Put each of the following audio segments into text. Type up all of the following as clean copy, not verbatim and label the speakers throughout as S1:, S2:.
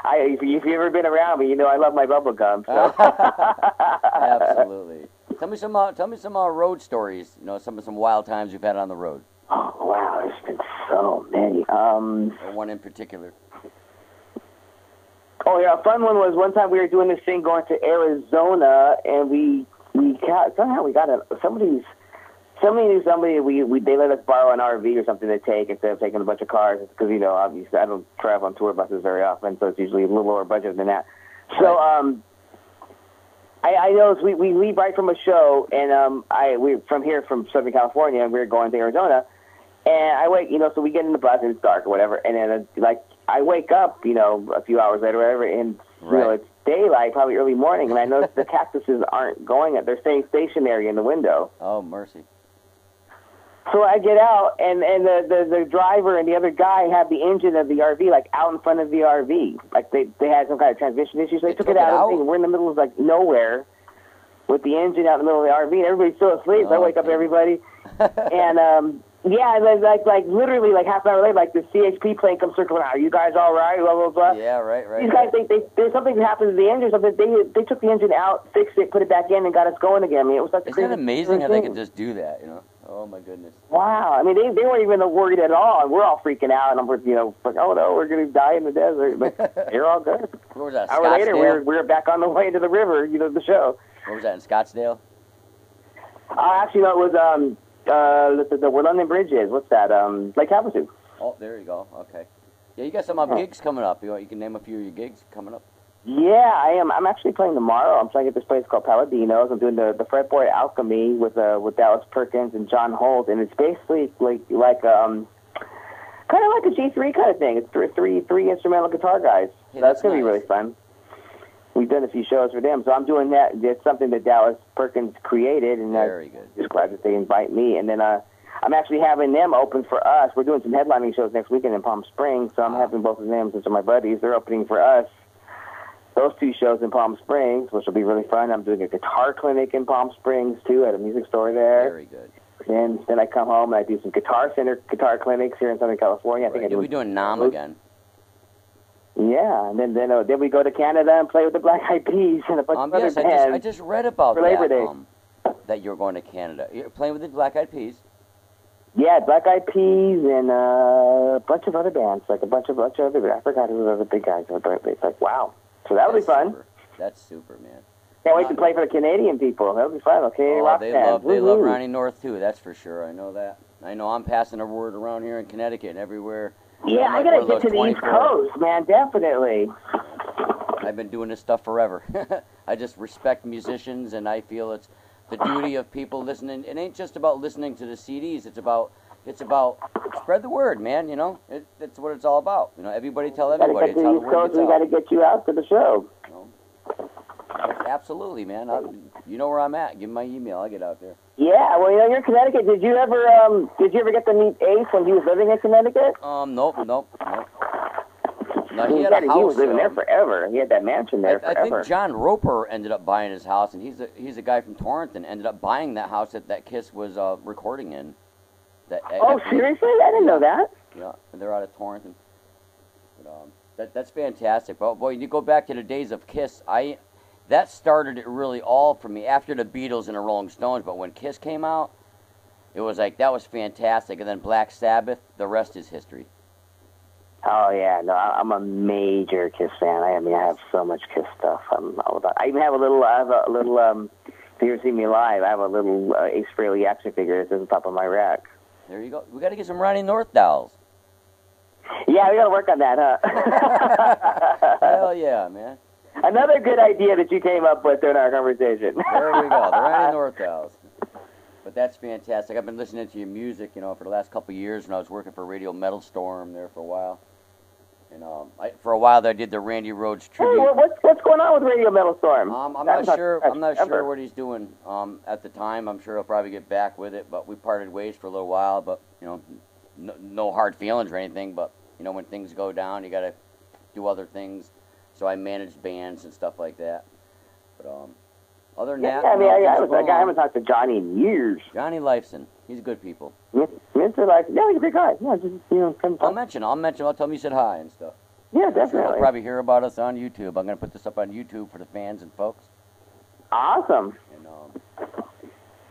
S1: If you've ever been around me, you know I love my bubble gum. So.
S2: Absolutely. Tell me some road stories. You know, some wild times you've had on the road.
S1: Oh wow, there's been so many.
S2: Or one in particular.
S1: Oh yeah, a fun one was one time we were doing this thing going to Arizona, and somehow we got somebody knew somebody. They let us borrow an RV or something to take instead of taking a bunch of cars, because obviously I don't travel on tour buses very often, so it's usually a little lower budget than that. So I know we leave right from a show, and we from Southern California, and we were going to Arizona, and I wait, so we get in the bus and it's dark or whatever, and then I wake up, a few hours later, or whatever, and it's daylight, probably early morning, and I notice the cactuses aren't going. They're staying stationary in the window.
S2: Oh, mercy.
S1: So I get out, and the driver and the other guy have the engine of the RV out in front of the RV. They had some kind of transmission issue, so they took it out. And we're in the middle of nowhere with the engine out in the middle of the RV, and everybody's still asleep. So I wake up everybody, and yeah, literally half an hour later, the CHP plane comes circling out. Are you guys all right? Blah blah blah.
S2: Yeah, right.
S1: These guys think there's something that happened to the engine or something. They took the engine out, fixed it, put it back in, and got us going again. I mean, it was such a crazy.
S2: Isn't it amazing how they could just do that? Oh my goodness.
S1: Wow. I mean, they weren't even worried at all, and we're all freaking out, and I'm oh no, we're gonna die in the desert. But you're all good.
S2: Where was that?
S1: An hour later, we were back on the way to the river. The show.
S2: Where was that, in Scottsdale?
S1: Actually, no, it was where London Bridge is. What's that? Lake Havasu.
S2: Oh, there you go. Okay. Yeah, you got some gigs coming up. You can name a few of your gigs coming up. Yeah, I am. I'm actually playing tomorrow. I'm playing at this place called Paladinos. I'm doing the Fretboard Alchemy with Dallas Perkins and John Holt, and it's basically kind of like a G3 kind of thing. It's three instrumental guitar guys. Hey,
S1: that's gonna
S2: nice.
S1: be really fun. We've done a few shows for them, so I'm doing that. It's something that Dallas Perkins created, and
S2: very good.
S1: Just glad that they invite me. And then I'm actually having them open for us. We're doing some headlining shows next weekend in Palm Springs, so I'm having both of them, since they're my buddies. They're opening for us. Those two shows in Palm Springs, which will be really fun. I'm doing a guitar clinic in Palm Springs, too, at a music store there.
S2: Very good.
S1: And then I come home and I do some guitar clinics here in Southern California.
S2: Right. You'll be doing NAMM again.
S1: Yeah, and then we go to Canada and play with the Black Eyed Peas and a bunch of other bands.
S2: I just read about
S1: Labor Day.
S2: That you're going to Canada. You're playing with the Black Eyed Peas?
S1: Yeah, Black Eyed Peas and a bunch of other bands, a bunch of other. I forgot who the other big guys were, but it's wow. So that'll be fun.
S2: Super. That's super, man.
S1: Can't wait to play for the Canadian people. That'll be fun. Okay, rock band.
S2: They love Ronny North too. That's for sure. I know that. I know I'm passing a word around here in Connecticut and everywhere.
S1: Yeah, I gotta get to the East Coast, man. Definitely.
S2: I've been doing this stuff forever. I just respect musicians, and I feel it's the duty of people listening. It ain't just about listening to the CDs. It's about spread the word, man. It's what it's all about. Everybody tell everybody. It's how the word gets out.
S1: We gotta get you out to the show.
S2: Absolutely, man. You know where I'm at. Give me my email. I'll get out there.
S1: Yeah, well, you're in Connecticut. Did you ever get to meet Ace when he was living in Connecticut?
S2: Nope. No,
S1: he was living there forever. He had that mansion there forever.
S2: I think John Roper ended up buying his house, and he's a guy from Torrington. Ended up buying that house that Kiss was recording in.
S1: Seriously? I didn't know that.
S2: Yeah, they're out of Torrington. But, that's fantastic. But boy, you go back to the days of Kiss. That started it really all for me after the Beatles and the Rolling Stones. But when Kiss came out, it was that was fantastic. And then Black Sabbath, the rest is history.
S1: Oh yeah, no, I'm a major Kiss fan. I have so much Kiss stuff. I'm all about. I even have a little. If you ever see me live, I have a little Ace Frehley action figure that's on the top of my rack.
S2: There you go. We got to get some Ronny North dolls.
S1: Yeah, we got to work on that, huh?
S2: Hell yeah, man.
S1: Another good idea that you came up with during our conversation.
S2: There we go, the Ronny North dolls. But that's fantastic. I've been listening to your music, for the last couple of years, and I was working for Radio Metal Storm there for a while. And for a while there, I did the Randy Rhoads tribute.
S1: Hey, what's going on with Radio Metal Storm?
S2: I'm not sure. I'm not sure what he's doing at the time. I'm sure he'll probably get back with it. But we parted ways for a little while. But no hard feelings or anything. But when things go down, you got to do other things. So I managed bands and stuff like that. But other than that,
S1: I haven't talked to Johnny in years.
S2: Johnny Lifeson, he's good people.
S1: Mr. Lifeson, he's a great guy. Yeah, just
S2: I'll mention. I'll tell him you said hi and stuff.
S1: Yeah, definitely.
S2: Sure they'll probably hear about us on YouTube. I'm going to put this up on YouTube for the fans and folks.
S1: Awesome.
S2: And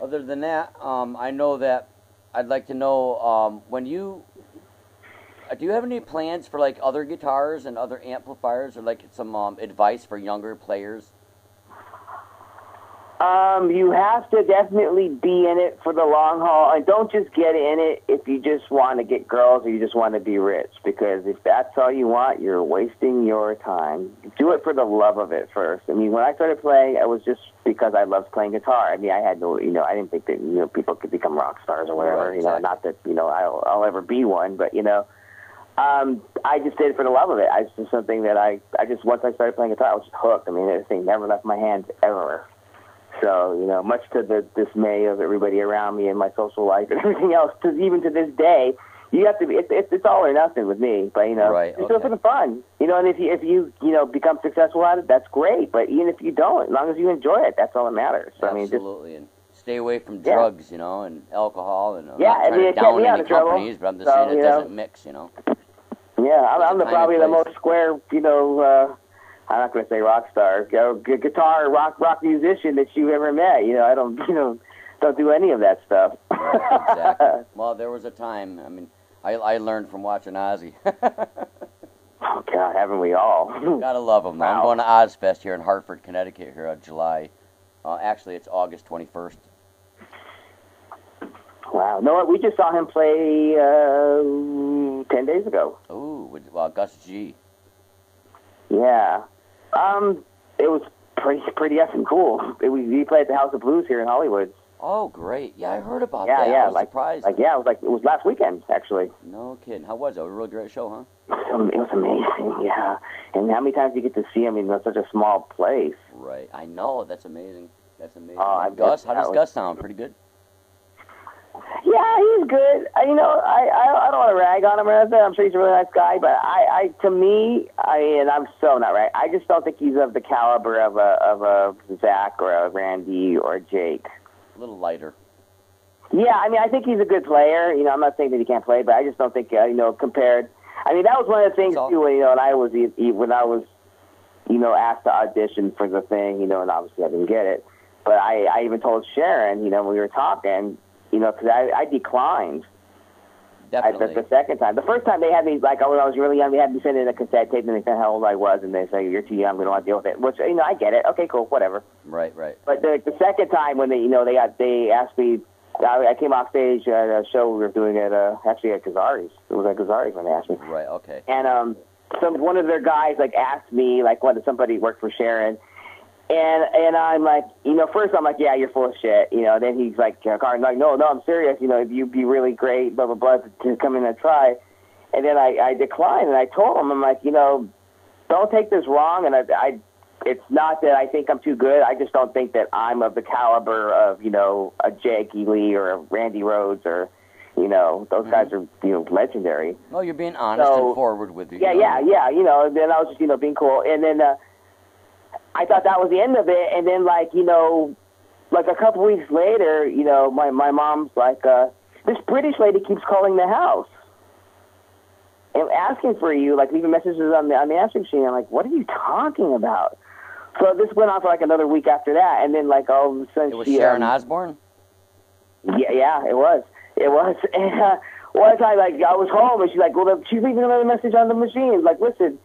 S2: other than that, I know that I'd like to know when you do you have any plans for like other guitars and other amplifiers, or like some advice for younger players?
S1: You have to definitely be in it for the long haul, and don't just get in it if you just want to get girls or you just want to be rich, because if that's all you want, you're wasting your time. Do it for the love of it first. I mean, when I started playing, it was just because I loved playing guitar. I mean, I had no, I didn't think that, people could become rock stars or whatever,
S2: right, exactly.
S1: Not that, I'll ever be one, but, I just did it for the love of it. It's just something that I just, once I started playing guitar, I was just hooked. I mean, this thing never left my hands ever. So, much to the dismay of everybody around me and my social life and everything else, because even to this day, you have to be, it's all or nothing with me, but,
S2: right,
S1: just do it for the fun. And if you become successful at it, that's great, but even if you don't, as long as you enjoy it, that's all that matters. So,
S2: absolutely, and stay away from drugs, and alcohol, and I'm
S1: not
S2: trying to down any companies, but I'm just saying it doesn't mix,
S1: Yeah, I'm probably the most square, I'm not going to say rock star, guitar, rock musician that you ever met. I don't, don't do any of that stuff.
S2: Right, exactly. Well, there was a time. I mean, I learned from watching Ozzy.
S1: Oh God, haven't we all?
S2: Gotta love him. Wow. I'm going to Ozfest here in Hartford, Connecticut, here on July. Actually, it's August 21st.
S1: Wow. No, we just saw him play 10 days ago.
S2: Ooh, with Gus G.
S1: Yeah. It was pretty effing cool. We played at the House of Blues here in Hollywood.
S2: Oh, great. Yeah, I heard about that.
S1: Yeah,
S2: I was surprised.
S1: it was last weekend, actually.
S2: No kidding. How was it? A really great show, huh?
S1: It was amazing, yeah. And how many times you get to see him in such a small place?
S2: Right. I know. That's amazing. That's amazing.
S1: Gus,
S2: how does Gus sound? Pretty good?
S1: Yeah, he's good. I don't want to rag on him or anything. I'm sure he's a really nice guy, but to me, and I'm so not right. I just don't think he's of the caliber of a Zach or a Randy or a Jake.
S2: A little lighter.
S1: Yeah, I mean, I think he's a good player. I'm not saying that he can't play, but I just don't think compared. I mean, that was one of the things too. When I was asked to audition for the thing, and obviously I didn't get it. But I even told Sharon, when we were talking. Because I declined.
S2: Definitely.
S1: The second time. The first time they had me, when I was really young, they had me send in a cassette tape, and they said how old I was, and they say, you're too young, we don't want to deal with it. Which, I get it. Okay, cool, whatever.
S2: Right.
S1: But the second time when they asked me, I came off stage at a show we were doing actually at Gazzari's. It was at Gazzari's when they asked me.
S2: Right, okay.
S1: And one of their guys, asked me, whether somebody worked for Sharon. And I'm like, first I'm like, yeah, you're full of shit. Then he's like, Carl's like, no, I'm serious. You'd be really great, blah, blah, blah, to come in and try. And then I declined, and I told him, I'm like, don't take this wrong. And it's not that I think I'm too good. I just don't think that I'm of the caliber of, a Jake Ely or a Randy Rhodes or, those guys are, legendary.
S2: No, you're being honest and forward with you.
S1: Yeah. Then I was just, being cool. And then, I thought that was the end of it, and then, a couple weeks later, my mom's like, this British lady keeps calling the house and asking for you, leaving messages on the answering machine. I'm like, what are you talking about? So this went on for, another week after that, and then, all of a sudden
S2: it was Sharon Osbourne?
S1: Yeah, it was. And one time, I was home, and she's like, well, she's leaving another message on the machine. Listen,